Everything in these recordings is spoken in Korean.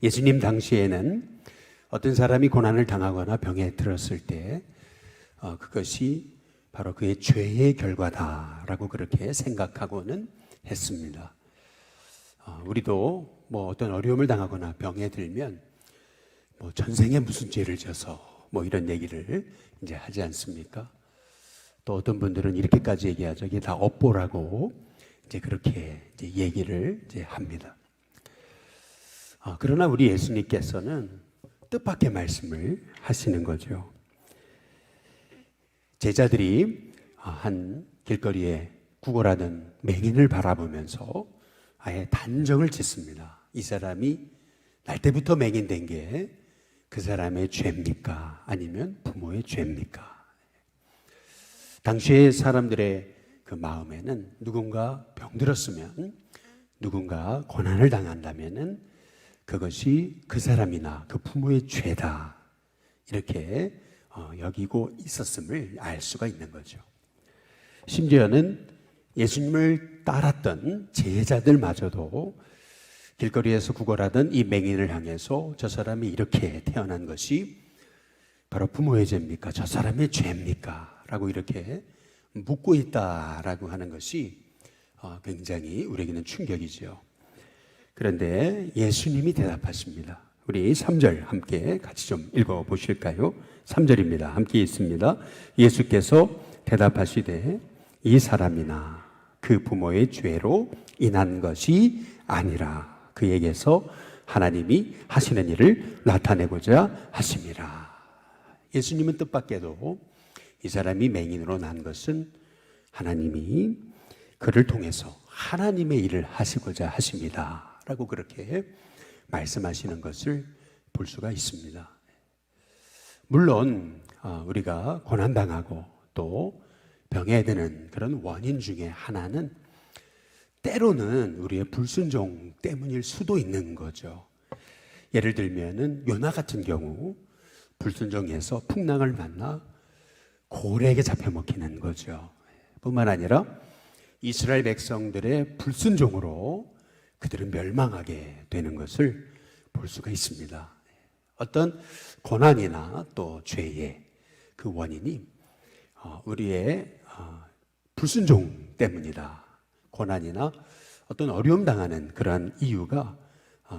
예수님 당시에는 어떤 사람이 고난을 당하거나 병에 들었을 때 그것이 바로 그의 죄의 결과다라고 그렇게 생각하고는 했습니다. 우리도 뭐 어떤 어려움을 당하거나 병에 들면 뭐 전생에 무슨 죄를 져서 뭐 이런 얘기를 이제 하지 않습니까? 또 어떤 분들은 이렇게까지 얘기하죠. 이게 다 업보라고 이제 그렇게 이제 얘기를 이제 합니다. 그러나 우리 예수님께서는 뜻밖의 말씀을 하시는 거죠. 제자들이 한 길거리에 구걸하던 맹인을 바라보면서 아예 단정을 짓습니다. 이 사람이 날 때부터 맹인 된 게 그 사람의 죄입니까? 아니면 부모의 죄입니까? 당시의 사람들의 그 마음에는 누군가 병들었으면, 누군가 고난을 당한다면은 그것이 그 사람이나 그 부모의 죄다, 이렇게 여기고 있었음을 알 수가 있는 거죠. 심지어는 예수님을 따랐던 제자들마저도 길거리에서 구걸하던 이 맹인을 향해서 저 사람이 이렇게 태어난 것이 바로 부모의 죄입니까? 저 사람의 죄입니까? 라고 이렇게 묻고 있다라고 하는 것이 굉장히 우리에게는 충격이죠. 그런데 예수님이 대답하십니다. 우리 3절 함께 같이 좀 읽어보실까요? 3절입니다. 함께 있습니다. 예수께서 대답하시되 이 사람이나 그 부모의 죄로 인한 것이 아니라 그에게서 하나님이 하시는 일을 나타내고자 하심이라. 예수님은 뜻밖에도 이 사람이 맹인으로 난 것은 하나님이 그를 통해서 하나님의 일을 하시고자 하십니다 라고 그렇게 말씀하시는 것을 볼 수가 있습니다. 물론 우리가 고난당하고 또 병에 드는 그런 원인 중에 하나는 때로는 우리의 불순종 때문일 수도 있는 거죠. 예를 들면은 요나 같은 경우 불순종해서 풍랑을 만나 고래에게 잡혀 먹히는 거죠. 뿐만 아니라 이스라엘 백성들의 불순종으로 그들은 멸망하게 되는 것을 볼 수가 있습니다. 어떤 고난이나 또 죄의 그 원인이 우리의 불순종 때문이다. 고난이나 어떤 어려움 당하는 그러한 이유가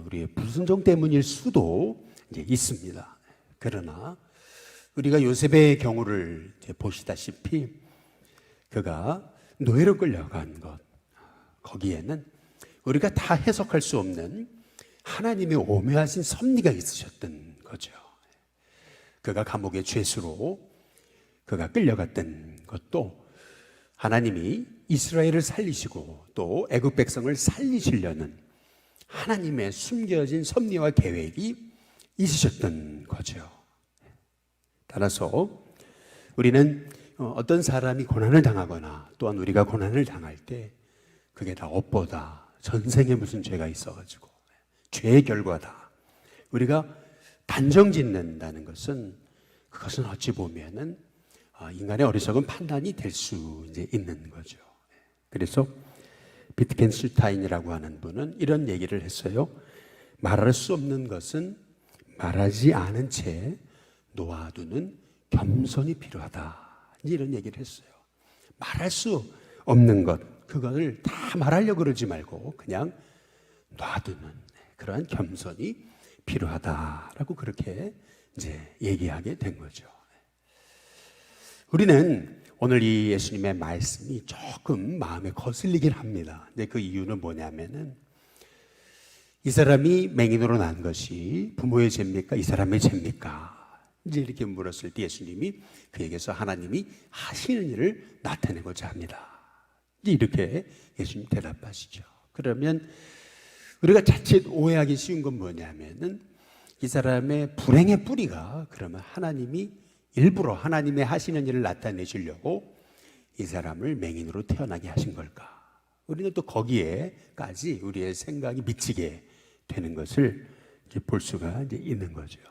우리의 불순종 때문일 수도 이제 있습니다. 그러나 우리가 요셉의 경우를 이제 보시다시피 그가 노예로 끌려간 것, 거기에는 우리가 다 해석할 수 없는 하나님의 오묘하신 섭리가 있으셨던 거죠. 그가 감옥의 죄수로 그가 끌려갔던 것도 하나님이 이스라엘을 살리시고 또 애굽 백성을 살리시려는 하나님의 숨겨진 섭리와 계획이 있으셨던 거죠. 따라서 우리는 어떤 사람이 고난을 당하거나 또한 우리가 고난을 당할 때 그게 다 업보다, 전생에 무슨 죄가 있어가지고 죄의 결과다, 우리가 단정 짓는다는 것은 그것은 어찌 보면은 인간의 어리석은 판단이 될 수 이제 있는 거죠. 그래서 비트겐슈타인이라고 하는 분은 이런 얘기를 했어요. 말할 수 없는 것은 말하지 않은 채 놓아두는 겸손이 필요하다, 이런 얘기를 했어요. 말할 수 없는 것, 그걸 다 말하려고 그러지 말고 그냥 놔두는 그러한 겸손이 필요하다라고 그렇게 이제 얘기하게 된 거죠. 우리는 오늘 이 예수님의 말씀이 조금 마음에 거슬리긴 합니다. 근데 그 이유는 뭐냐면은 이 사람이 맹인으로 난 것이 부모의 죄입니까? 이 사람의 죄입니까? 이제 이렇게 물었을 때 예수님이 그에게서 하나님이 하시는 일을 나타내고자 합니다. 이제 이렇게 예수님 대답하시죠. 그러면 우리가 자칫 오해하기 쉬운 건 뭐냐면은 이 사람의 불행의 뿌리가 그러면 하나님이 일부러 하나님의 하시는 일을 나타내시려고 이 사람을 맹인으로 태어나게 하신 걸까? 우리는 또 거기에까지 우리의 생각이 미치게 되는 것을 이제 볼 수가 이제 있는 거죠.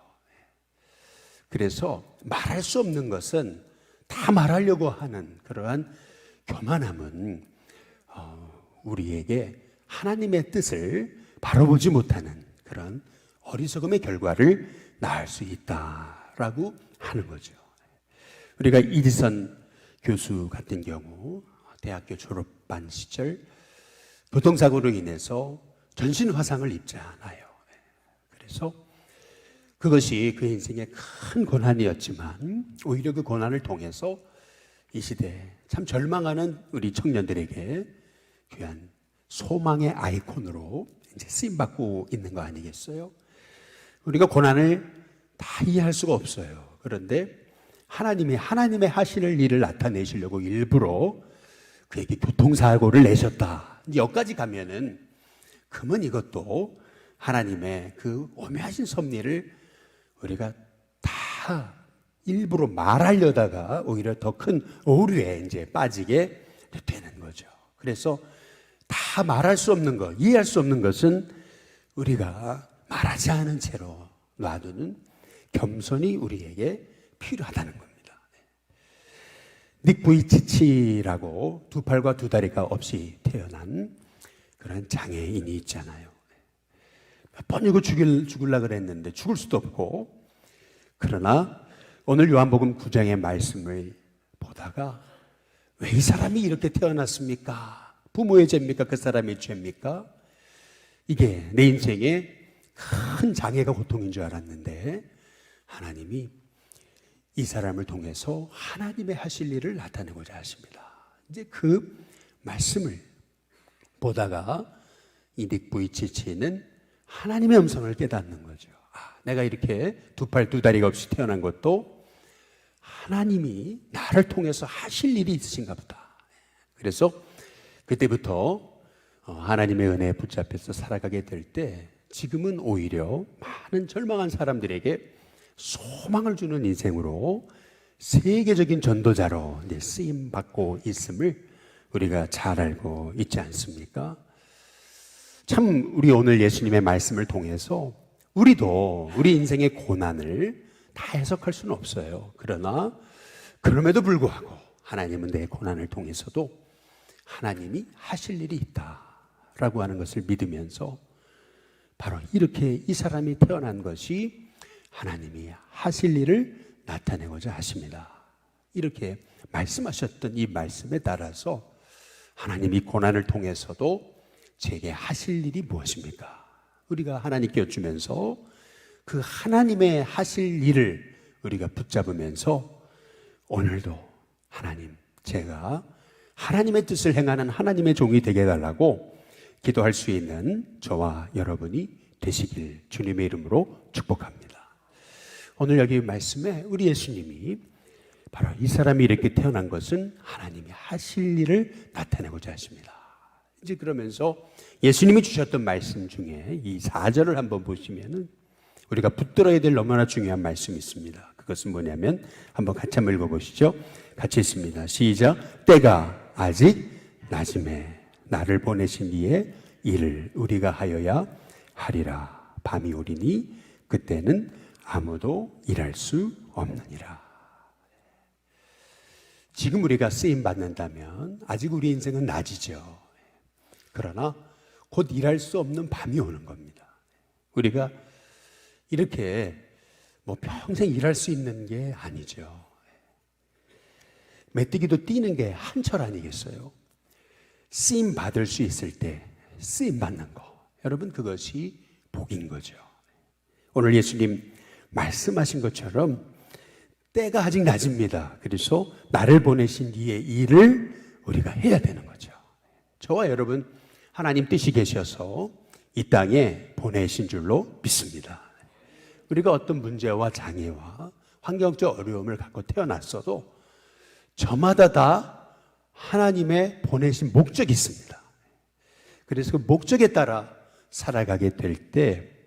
그래서 말할 수 없는 것은 다 말하려고 하는 그러한 교만함은 우리에게 하나님의 뜻을 바라보지 못하는 그런 어리석음의 결과를 낳을 수 있다라고 하는 거죠. 우리가 이지선 교수 같은 경우 대학교 졸업반 시절 교통사고로 인해서 전신 화상을 입잖아요. 그래서 그것이 그 인생의 큰 고난이었지만 오히려 그 고난을 통해서 이 시대에 참 절망하는 우리 청년들에게 귀한 소망의 아이콘으로 이제 쓰임받고 있는 거 아니겠어요? 우리가 고난을 다 이해할 수가 없어요. 그런데 하나님의 하시는 일을 나타내시려고 일부러 그에게 교통사고를 내셨다. 여기까지 가면은 그러면 이것도 하나님의 그 오묘하신 섭리를 우리가 다 일부러 말하려다가 오히려 더 큰 오류에 이제 빠지게 되는 거죠. 그래서 다 말할 수 없는 것, 이해할 수 없는 것은 우리가 말하지 않은 채로 놔두는 겸손이 우리에게 필요하다는 겁니다. 닉 부이치치라고 두 팔과 두 다리가 없이 태어난 그런 장애인이 있잖아요. 몇 번 이거 죽으려고 그랬는데 죽을 수도 없고, 그러나 오늘 요한복음 9장의 말씀을 보다가 왜 이 사람이 이렇게 태어났습니까? 부모의 죄입니까? 그 사람의 죄입니까? 이게 내 인생의 큰 장애가 고통인 줄 알았는데 하나님이 이 사람을 통해서 하나님의 하실 일을 나타내고자 하십니다. 이제 그 말씀을 보다가 이 닉 부이치치는 하나님의 음성을 깨닫는 거죠. 내가 이렇게 두 팔 두 다리가 없이 태어난 것도 하나님이 나를 통해서 하실 일이 있으신가 보다. 그래서 그때부터 하나님의 은혜에 붙잡혀서 살아가게 될 때 지금은 오히려 많은 절망한 사람들에게 소망을 주는 인생으로 세계적인 전도자로 쓰임받고 있음을 우리가 잘 알고 있지 않습니까? 참 우리 오늘 예수님의 말씀을 통해서 우리도 우리 인생의 고난을 다 해석할 수는 없어요. 그러나 그럼에도 불구하고 하나님은 내 고난을 통해서도 하나님이 하실 일이 있다라고 하는 것을 믿으면서 바로 이렇게 이 사람이 태어난 것이 하나님이 하실 일을 나타내고자 하십니다. 이렇게 말씀하셨던 이 말씀에 따라서 하나님이 고난을 통해서도 제게 하실 일이 무엇입니까? 우리가 하나님께 여쭈면서 그 하나님의 하실 일을 우리가 붙잡으면서 오늘도 하나님, 제가 하나님의 뜻을 행하는 하나님의 종이 되게 해달라고 기도할 수 있는 저와 여러분이 되시길 주님의 이름으로 축복합니다. 오늘 여기 말씀에 우리 예수님이 바로 이 사람이 이렇게 태어난 것은 하나님이 하실 일을 나타내고자 하십니다. 이제 그러면서 예수님이 주셨던 말씀 중에 이 4절을 한번 보시면은 우리가 붙들어야 될 너무나 중요한 말씀이 있습니다. 그것은 뭐냐면 한번 같이 한번 읽어보시죠. 같이 있습니다. 시작. 때가 아직 낮음에 나를 보내신 이의 일을 우리가 하여야 하리라. 밤이 오리니 그때는 아무도 일할 수 없느니라. 지금 우리가 쓰임 받는다면 아직 우리 인생은 낮이죠. 그러나 곧 일할 수 없는 밤이 오는 겁니다. 우리가 이렇게 뭐 평생 일할 수 있는 게 아니죠. 메뚜기도 뛰는 게 한철 아니겠어요? 쓰임 받을 수 있을 때 쓰임 받는 거, 여러분 그것이 복인 거죠. 오늘 예수님 말씀하신 것처럼 때가 아직 낮입니다. 그래서 나를 보내신 이의 일을 우리가 해야 되는 거죠. 저와 여러분 하나님 뜻이 계셔서 이 땅에 보내신 줄로 믿습니다. 우리가 어떤 문제와 장애와 환경적 어려움을 갖고 태어났어도 저마다 다 하나님의 보내신 목적이 있습니다. 그래서 그 목적에 따라 살아가게 될 때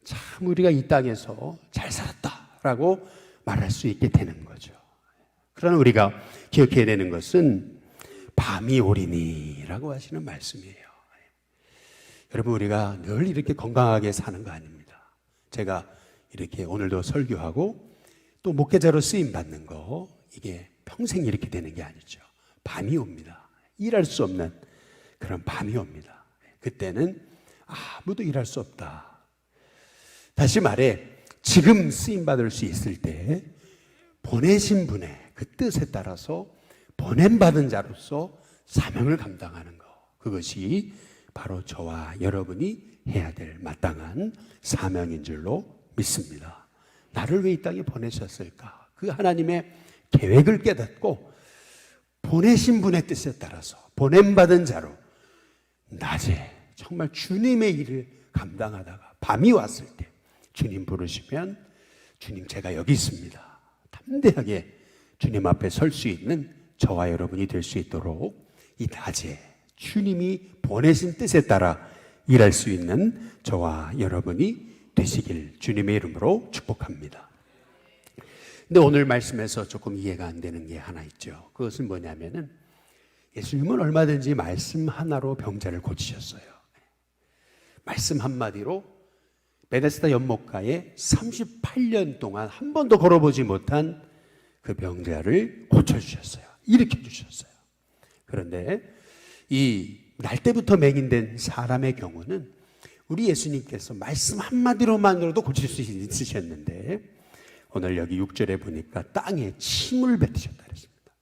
참 우리가 이 땅에서 잘 살았다라고 말할 수 있게 되는 거죠. 그러나 우리가 기억해야 되는 것은 밤이 오리니라고 하시는 말씀이에요. 여러분 우리가 늘 이렇게 건강하게 사는 거 아닙니다. 제가 이렇게 오늘도 설교하고 또 목회자로 쓰임 받는 거 이게 평생 이렇게 되는 게 아니죠. 밤이 옵니다. 일할 수 없는 그런 밤이 옵니다. 그때는 아무도 일할 수 없다. 다시 말해 지금 쓰임받을 수 있을 때 보내신 분의 그 뜻에 따라서 보냄받은 자로서 사명을 감당하는 것, 그것이 바로 저와 여러분이 해야 될 마땅한 사명인 줄로 믿습니다. 나를 왜 이 땅에 보내셨을까? 그 하나님의 계획을 깨닫고 보내신 분의 뜻에 따라서 보냄받은 자로 낮에 정말 주님의 일을 감당하다가 밤이 왔을 때 주님 부르시면 주님 제가 여기 있습니다, 담대하게 주님 앞에 설 수 있는 저와 여러분이 될 수 있도록 이 낮에 주님이 보내신 뜻에 따라 일할 수 있는 저와 여러분이 되시길 주님의 이름으로 축복합니다. 근데 오늘 말씀에서 조금 이해가 안 되는 게 하나 있죠. 그것은 뭐냐면은 예수님은 얼마든지 말씀 하나로 병자를 고치셨어요. 말씀 한마디로 베데스다 연못가에 38년 동안 한 번도 걸어보지 못한 그 병자를 고쳐주셨어요. 일으켜주셨어요. 그런데 이 날때부터 맹인된 사람의 경우는 우리 예수님께서 말씀 한마디로만으로도 고칠 수 있으셨는데 오늘 여기 6절에 보니까 땅에 침을 뱉으셨다 그랬습니다.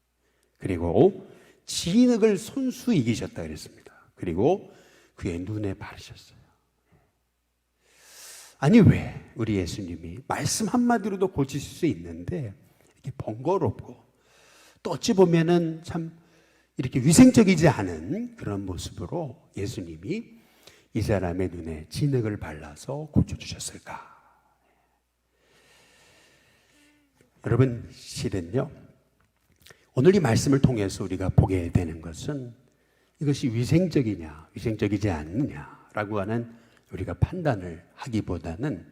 그리고 진흙을 손수 이기셨다 그랬습니다. 그리고 그의 눈에 바르셨어요. 아니 왜 우리 예수님이 말씀 한마디로도 고치실 수 있는데 이렇게 번거롭고 또 어찌 보면은 참 이렇게 위생적이지 않은 그런 모습으로 예수님이 이 사람의 눈에 진흙을 발라서 고쳐주셨을까? 여러분, 실은요, 오늘 이 말씀을 통해서 우리가 보게 되는 것은 이것이 위생적이냐, 위생적이지 않느냐라고 하는 우리가 판단을 하기보다는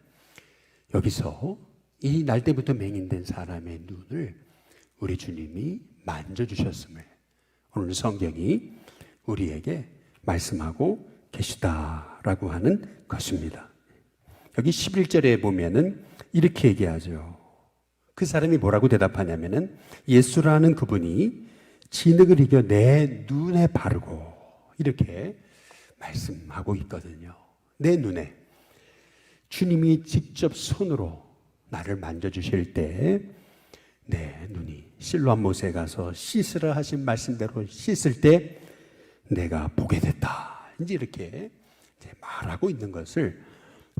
여기서 이 날때부터 맹인된 사람의 눈을 우리 주님이 만져주셨음을 오늘 성경이 우리에게 말씀하고 계시다라고 하는 것입니다. 여기 11절에 보면은 이렇게 얘기하죠. 그 사람이 뭐라고 대답하냐면은 예수라는 그분이 진흙을 이겨 내 눈에 바르고 이렇게 말씀하고 있거든요. 내 눈에 주님이 직접 손으로 나를 만져주실 때 내 눈이 실로암 못에 가서 씻으라 하신 말씀대로 씻을 때 내가 보게 됐다. 이제 이렇게 말하고 있는 것을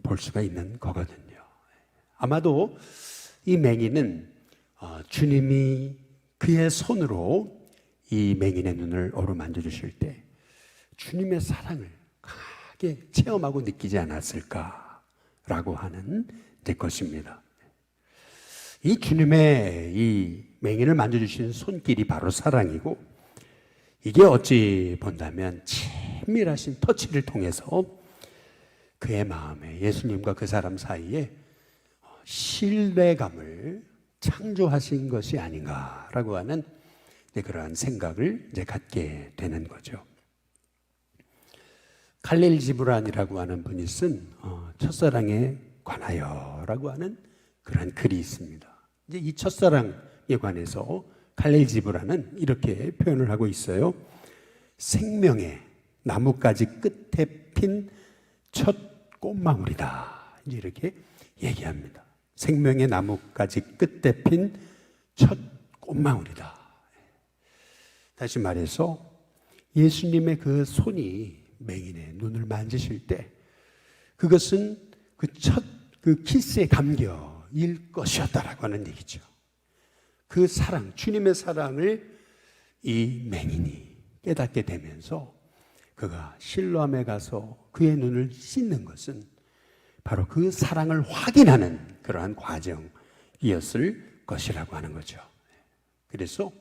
볼 수가 있는 거거든요. 아마도 이 맹인은 주님이 그의 손으로 이 맹인의 눈을 어루만져 주실 때 주님의 사랑을 강하게 체험하고 느끼지 않았을까라고 하는 것입니다. 이 주님의 이 맹인을 만져주신 손길이 바로 사랑이고 이게 어찌 본다면 친밀하신 터치를 통해서 그의 마음에 예수님과 그 사람 사이에 신뢰감을 창조하신 것이 아닌가라고 하는 그러한 생각을 갖게 되는 거죠. 칼렐 지브란이라고 하는 분이 쓴 첫사랑에 관하여라고 하는 그런 글이 있습니다. 이제 이 첫사랑에 관해서 칼렐 지브란은 이렇게 표현을 하고 있어요. 생명의 나뭇가지 끝에 핀 첫 꽃망울이다. 이제 이렇게 얘기합니다. 생명의 나뭇가지 끝에 핀 첫 꽃망울이다. 다시 말해서 예수님의 그 손이 맹인의 눈을 만지실 때 그것은 그 첫 그 키스의 감격일 것이었다라고 하는 얘기죠. 그 사랑, 주님의 사랑을 이 맹인이 깨닫게 되면서 그가 실로암에 가서 그의 눈을 씻는 것은 바로 그 사랑을 확인하는 그러한 과정이었을 것이라고 하는 거죠. 그래서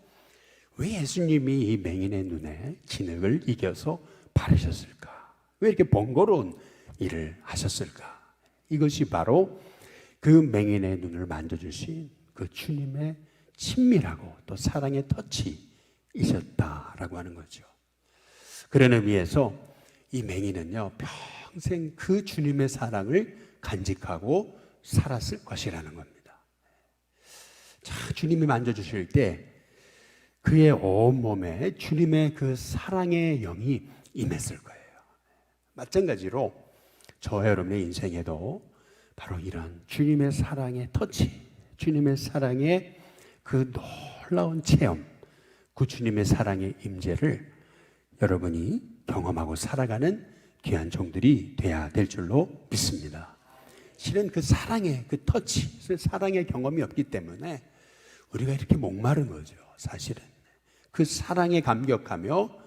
왜 예수님이 이 맹인의 눈에 진흙을 이겨서 바르셨을까? 왜 이렇게 번거로운 일을 하셨을까? 이것이 바로 그 맹인의 눈을 만져주신 그 주님의 친밀하고 또 사랑의 터치이셨다라고 하는 거죠. 그런 의미에서 이 맹인은요, 평생 그 주님의 사랑을 간직하고 살았을 것이라는 겁니다. 자, 주님이 만져주실 때 그의 온몸에 주님의 그 사랑의 영이 임했을 거예요. 마찬가지로 저와 여러분의 인생에도 바로 이런 주님의 사랑의 터치, 주님의 사랑의 그 놀라운 체험, 그 주님의 사랑의 임재를 여러분이 경험하고 살아가는 귀한 종들이 돼야 될 줄로 믿습니다. 실은 그 사랑의 그 터치, 사랑의 경험이 없기 때문에 우리가 이렇게 목마른 거죠. 사실은 그 사랑에 감격하며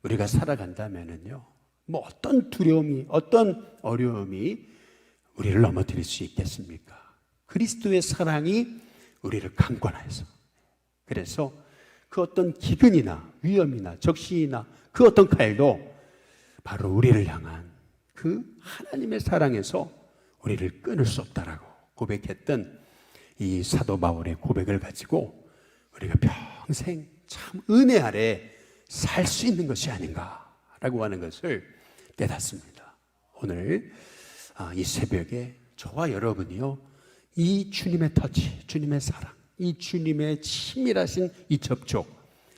우리가 살아간다면은요, 뭐 어떤 두려움이, 어떤 어려움이 우리를 넘어뜨릴 수 있겠습니까? 그리스도의 사랑이 우리를 강권해서, 그래서 그 어떤 기근이나 위험이나 적신이나 그 어떤 칼도 바로 우리를 향한 그 하나님의 사랑에서 우리를 끊을 수 없다라고 고백했던 이 사도 바울의 고백을 가지고 우리가 평생 참 은혜 아래 살 수 있는 것이 아닌가라고 하는 것을 깨닫습니다. 오늘 이 새벽에 저와 여러분이요, 이 주님의 터치, 주님의 사랑, 이 주님의 친밀하신 이 접촉,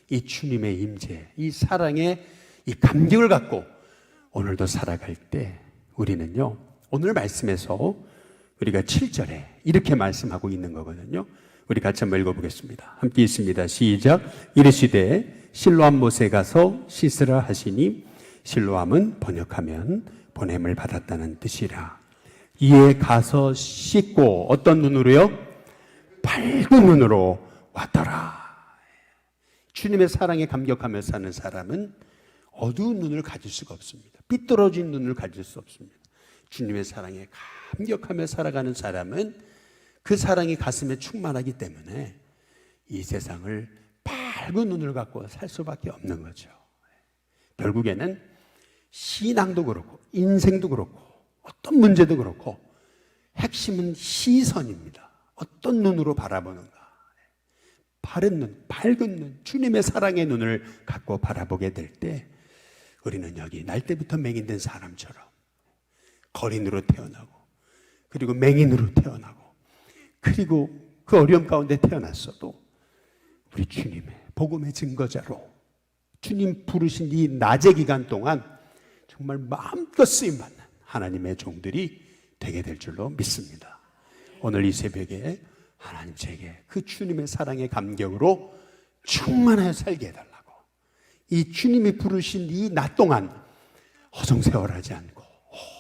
이 주님의 임재, 이 사랑의 이 감격을 갖고 오늘도 살아갈 때 우리는요, 오늘 말씀에서 우리가 7절에 이렇게 말씀하고 있는 거거든요. 우리 같이 한번 읽어보겠습니다. 함께 있습니다. 시작. 이르시되 실로암 못에 가서 씻으라 하시니, 실로암은 번역하면 보냄을 받았다는 뜻이라. 이에 가서 씻고 어떤 눈으로요? 밝은 눈으로 왔더라. 주님의 사랑에 감격하며 사는 사람은 어두운 눈을 가질 수가 없습니다. 삐뚤어진 눈을 가질 수 없습니다. 주님의 사랑에 감격하며 살아가는 사람은 그 사랑이 가슴에 충만하기 때문에 이 세상을 밝은 눈을 갖고 살 수밖에 없는 거죠. 결국에는 신앙도 그렇고 인생도 그렇고 어떤 문제도 그렇고 핵심은 시선입니다. 어떤 눈으로 바라보는가. 바른 눈, 밝은 눈, 주님의 사랑의 눈을 갖고 바라보게 될 때 우리는 여기 날 때부터 맹인된 사람처럼 거린으로 태어나고, 그리고 맹인으로 태어나고, 그리고 그 어려움 가운데 태어났어도 우리 주님의 복음의 증거자로 주님 부르신 이 낮의 기간 동안 정말 마음껏 쓰임받는 하나님의 종들이 되게 될 줄로 믿습니다. 오늘 이 새벽에 하나님 제게 그 주님의 사랑의 감격으로 충만하여 살게 해달라고, 이 주님이 부르신 이 낮 동안 허송세월하지 않고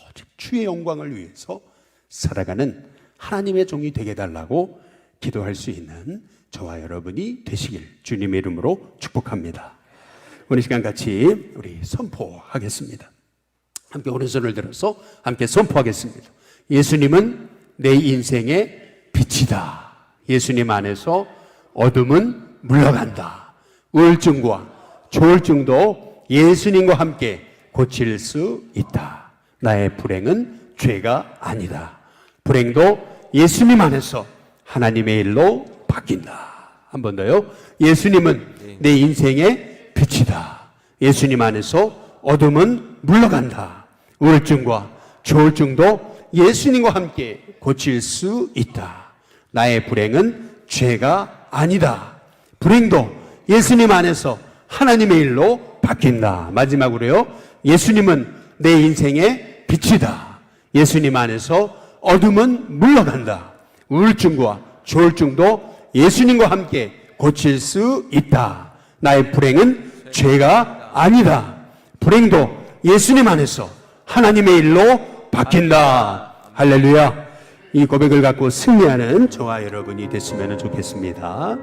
오직 주의 영광을 위해서 살아가는 하나님의 종이 되게 해달라고 기도할 수 있는 저와 여러분이 되시길 주님의 이름으로 축복합니다. 오늘 시간 같이 우리 선포하겠습니다. 함께 오른손을 들어서 함께 선포하겠습니다. 예수님은 내 인생의 빛이다. 예수님 안에서 어둠은 물러간다. 우울증과 조울증도 예수님과 함께 고칠 수 있다. 나의 불행은 죄가 아니다. 불행도 예수님 안에서 하나님의 일로 바뀐다. 한 번 더요. 예수님은 내 인생의 빛이다. 예수님 안에서 어둠은 물러간다. 우울증과 조울증도 예수님과 함께 고칠 수 있다. 나의 불행은 죄가 아니다. 불행도 예수님 안에서 하나님의 일로 바뀐다. 마지막으로요. 예수님은 내 인생의 빛이다. 예수님 안에서 어둠은 물러간다. 우울증과 조울증도 예수님과 함께 고칠 수 있다. 나의 불행은 죄가 아니다. 불행도 예수님 안에서 하나님의 일로 바뀐다. 할렐루야. 이 고백을 갖고 승리하는 저와 여러분이 됐으면 좋겠습니다.